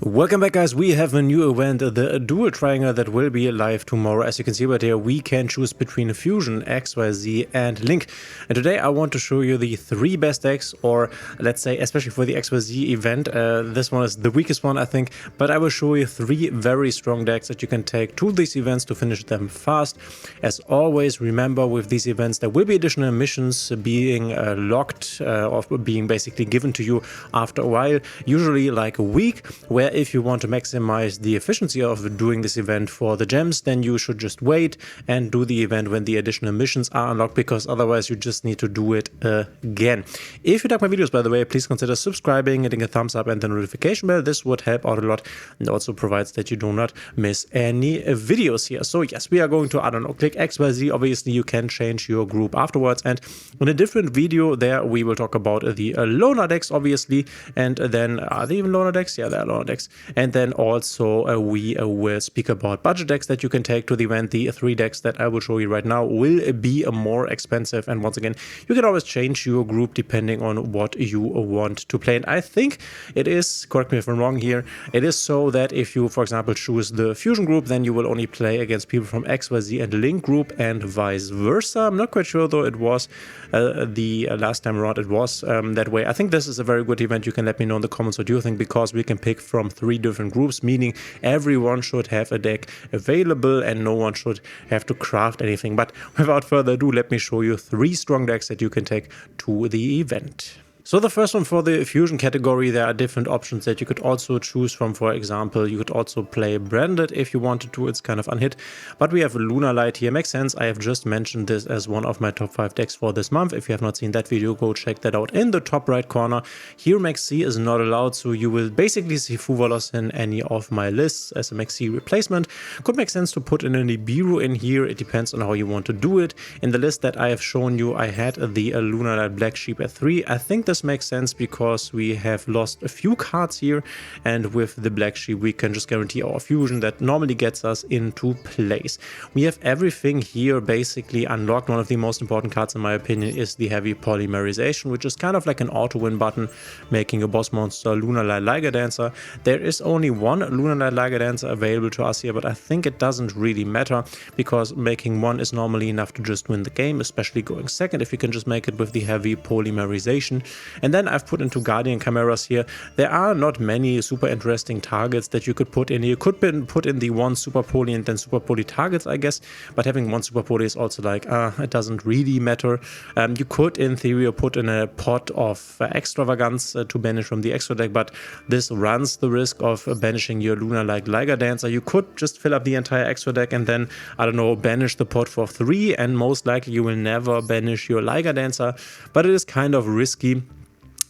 Welcome back, guys. We have a new event, the Duel Triangle, that will be live tomorrow. As you can see right here, we can choose between Fusion, XYZ and Link. And today I want to show you the 3 best decks, or let's say especially for the XYZ event. This one is the weakest one, I think, but I will show you 3 very strong decks that you can take to these events to finish them fast. As always, remember, with these events there will be additional missions being locked or being basically given to you after a while, usually like a week, where if you want to maximize the efficiency of doing this event for the gems, then you should just wait and do the event when the additional missions are unlocked, because otherwise you just need to do it again. If you like my videos, by the way, please consider subscribing, hitting a thumbs up and the notification bell. This would help out a lot and also provides that you do not miss any videos here. So yes, we are going to, I don't know, click XYZ. Obviously you can change your group afterwards, and in a different video there we will talk about the loner decks, obviously, and then are they even loner decks? Yeah, they are loner decks. And then also we will speak about budget decks that you can take to the event. The 3 decks that I will show you right now will be more expensive, and once again you can always change your group depending on what you want to play. And I think it is, correct me if I'm wrong here, it is so that if you, for example, choose the Fusion group, then you will only play against people from XYZ and Link group and vice versa. I'm not quite sure though, it was the last time around it was that way. I think this is a very good event. You can let me know in the comments what you think, because we can pick from 3 different groups, meaning everyone should have a deck available and no one should have to craft anything. But without further ado, let me show you 3 strong decks that you can take to the event. So the first one, for the Fusion category, there are different options that you could also choose from. For example, you could also play Branded if you wanted to. It's kind of unhit, but we have Lunar Light here. Makes sense. I have just mentioned this as one of my top 5 decks for this month. If you have not seen that video, go check that out in the top right corner. Here Maxi is not allowed, so you will basically see Fuvalos in any of my lists as a Maxi replacement. Could make sense to put in a Nibiru in here. It depends on how you want to do it. In the list that I have shown you, I had the Lunar Light Black Sheep at 3. I think this makes sense because we have lost a few cards here, and with the Black Sheep we can just guarantee our fusion that normally gets us into place. We have everything here basically unlocked. One of the most important cards in my opinion is the Heavy Polymerization, which is kind of like an auto win button, making a boss monster Lunar Light Liger Dancer. There is only one Lunar Light Liger Dancer available to us here, but I think it doesn't really matter, because making one is normally enough to just win the game, especially going second if you can just make it with the Heavy Polymerization. And then I've put into Guardian Chimeras here. There are not many super interesting targets that you could put in here. You could put in the 1 Super Poly and then Super Poly targets, I guess, but having 1 Super Poly is also like, it doesn't really matter. You could in theory put in a pot of Extravagance to banish from the extra deck, but this runs the risk of banishing your Lunar Light Liger Dancer. You could just fill up the entire extra deck and then, I don't know, banish the pot for 3, and most likely you will never banish your Liger Dancer, but it is kind of risky.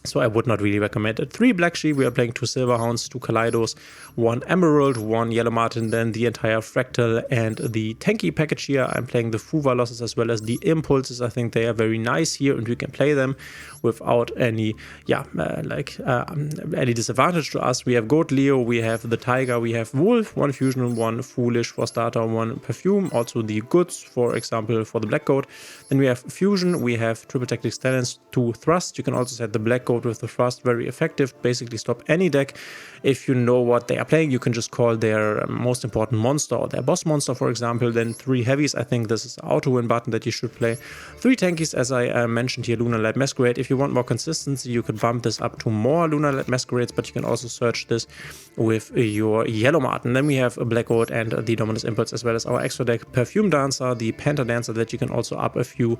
So I would not really recommend it. 3 Black Sheep, we are playing 2 Silver Hounds, 2 Kaleidos, 1 Emerald, 1 Yellow Martin, then the entire Fractal and the Tanky package here. I'm playing the Fuvalosses as well as the Impulses. I think they are very nice here and we can play them without any, any disadvantage to us. We have Goat Leo, we have the Tiger, we have Wolf, 1 Fusion, 1 Foolish for starter, 1 Perfume, also the Goods, for example, for the Black Goat. Then we have Fusion, we have Triple Tactics Talents, 2 Thrust. You can also set the Black Goat with the Thrust, very effective, basically stop any deck. If you know what they are playing, you can just call their most important monster or their boss monster, for example. Then 3 Heavies, I think this is an auto win button that you should play. 3 Tankies, as I mentioned here, Lunar Light Masquerade. If you want more consistency, you could bump this up to more Lunar Light Masquerades, but you can also search this with your Yellow Martin. Then we have a Black Goat and the Dominus Impulse, as well as our extra deck Perfume Dancer, the Panther Dancer that you can also up a few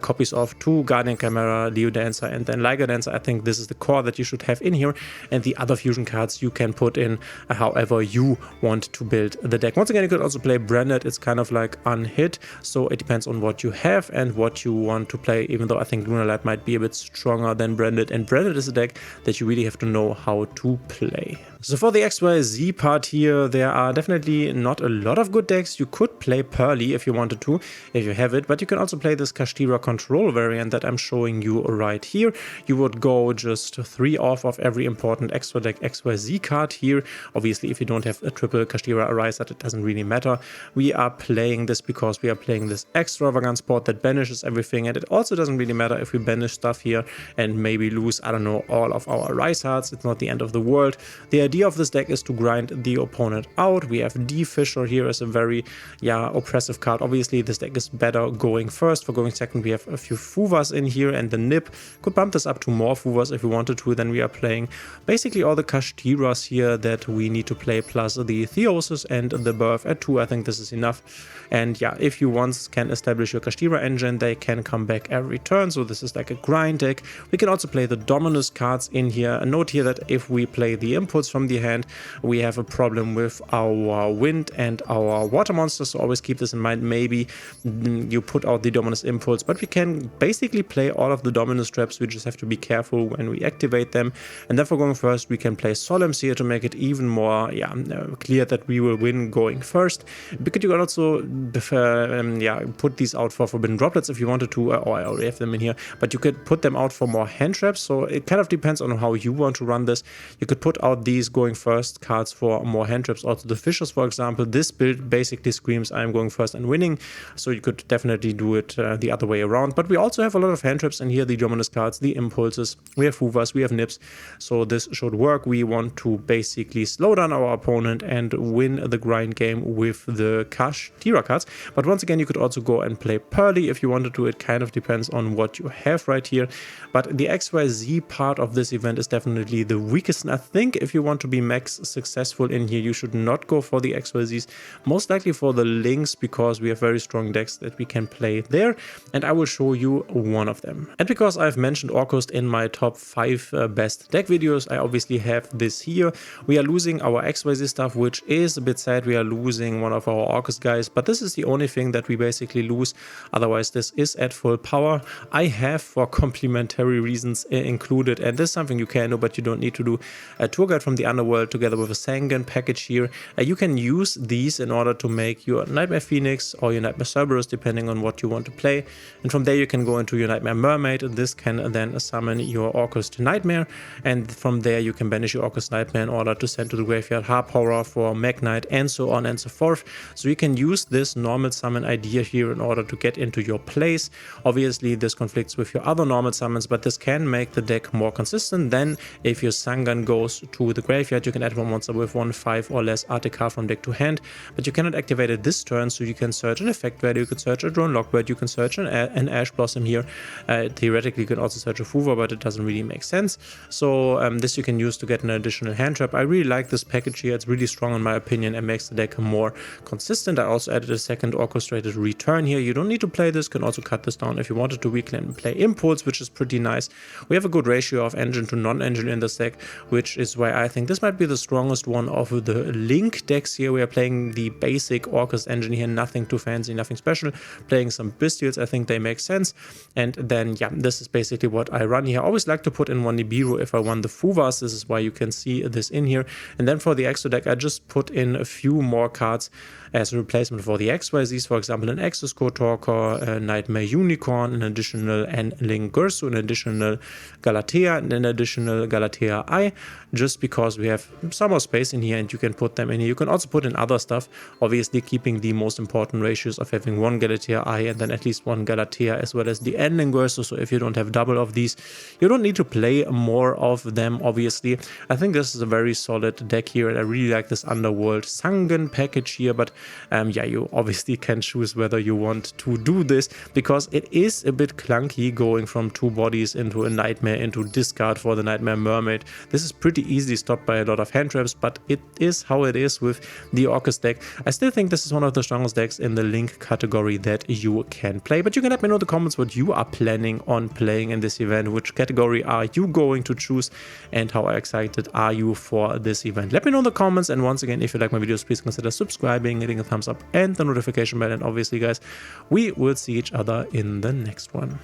copies of, 2 Guardian Chimera, Leo Dancer, and then Liger Dancer. I think this is the core that you should have in here, and the other fusion cards you can put in however you want to build the deck. Once again, you could also play Branded. It's kind of like unhit, so it depends on what you have and what you want to play, even though I think Lunar Light might be a bit stronger than Branded, and Branded is a deck that you really have to know how to play. So for the XYZ part here, there are definitely not a lot of good decks. You could play Pearly if you wanted to, if you have it, but you can also play this Kashtira control variant that I'm showing you right here. You would go go just 3 off of every important extra deck XYZ card here. Obviously, if you don't have a triple Kashtira Arise, that it doesn't really matter. We are playing this because we are playing this extravagant spot that banishes everything, and it also doesn't really matter if we banish stuff here and maybe lose, I don't know, all of our Arise hearts. It's not the end of the world. The idea of this deck is to grind the opponent out. We have D Fisher here as a very, oppressive card. Obviously, this deck is better going first. For going second, we have a few Fuvas in here, and the Nip could bump this up to more Fuvas if we wanted to. Then we are playing basically all the Kashtiras here that we need to play, plus the Theosis and the Birth at 2. I think this is enough. And yeah, if you once can establish your Kashtira engine, they can come back every turn. So this is like a grind deck. We can also play the Dominus cards in here. A note here that if we play the Impulse from the hand, we have a problem with our Wind and our Water monsters. So always keep this in mind. Maybe you put out the Dominus Impulse, but we can basically play all of the Dominus traps. We just have to be careful when we activate them. And therefore, going first, we can play Solemns here to make it even more clear that we will win going first. Because you can also put these out for Forbidden Droplets if you wanted to, or I already have them in here, but you could put them out for more hand traps. So it kind of depends on how you want to run this. You could put out these going first cards for more hand traps. Also the Fishers, for example, this build basically screams I'm going first and winning, so you could definitely do it the other way around. But we also have a lot of hand traps in here, the Dominus cards, the Impulses, we have Fuvas, we have Nips, so this should work. We want to basically slow down our opponent and win the grind game with the Kashtira cards. But once again, you could also go and play Pearly if you wanted to. It kind of depends on what you have right here. But the XYZ part of this event is definitely the weakest. And I think if you want to be max successful in here, you should not go for the XYZs, most likely for the Links, because we have very strong decks that we can play there. And I will show you one of them. And because I've mentioned Orcust in my top 5 best deck videos, I obviously have this here. We are losing our XYZ stuff, which is a bit sad. We are losing one of our Orcust guys, but this is the only thing that we basically lose. Otherwise, this is at full power. I have, for complementary reasons, included, and this is something you can do, but you don't need to do, a tour guide from the underworld together with a Sangan package here. You can use these in order to make your Nightmare Phoenix or your Nightmare Cerberus, depending on what you want to play. And from there, you can go into your Nightmare Mermaid. This can then summon your Orcust Nightmare. And from there, you can banish your Orcust Nightmare in order to send to the graveyard Harp Horror for Mag Knight, and so on and so forth. So you can use this normal summon idea here in order to get into your plays. Obviously, this conflicts with your other normal summons, but this can make the deck more consistent. Then, if your Sangan goes to the graveyard, you can add one monster with 1/5 or less Artica from deck to hand, but you cannot activate it this turn, so you can search an effect value, you can search a Drone Lockbird, you can search an Ash Blossom here. Theoretically, you can also search a Fuva, but it doesn't really make sense. So this you can use to get an additional hand trap. I really like this package here. It's really strong in my opinion and makes the deck more consistent. I also added a second Orchestrated Return here. You don't need to play this, can also cut this down if you wanted to. We can play Impulse, which is pretty nice. We have a good ratio of engine to non-engine in this deck, which is why I think this might be the strongest one of the Link decks here. We are playing the basic Orcust engine here, nothing too fancy, nothing special. Playing some Bestials, I think they make sense. And then, yeah, this is basically what I run here. I always like to put in one Nibiru if I want the Fuvas. This is why you can see this in here. And then for the extra deck, I just put in a few more cards as a replacement for the XYZs. For example, an Exoscore Talker, a Nightmare Unicorn, an additional N-Link Gursu, an additional Galatea, and an additional Galatea Eye, just because we have some more space in here and you can put them in here. You can also put in other stuff, obviously keeping the most important ratios of having one Galatea Eye and then at least one Galatea, as well as the N-Link Gursu. So if you don't have double of these, you don't need to play more of them, obviously. I think this is a very solid deck here, and I really like this Underworld Sangan package here, but yeah, you obviously can choose whether you want to do this, because it is a bit clunky going from 2 bodies into a Nightmare into discard for the Nightmare Mermaid. This is pretty easily stopped by a lot of hand traps, but it is how it is with the Orcust deck. I still think this is one of the strongest decks in the Link category that you can play, but you can let me know in the comments what you are planning on playing in this event. Which category are you going to choose, and how excited are you for this event? Let me know in the comments, and once again, if you like my videos, please consider subscribing, hitting a thumbs up and the notification bell, and obviously guys, we will see each other in the next one.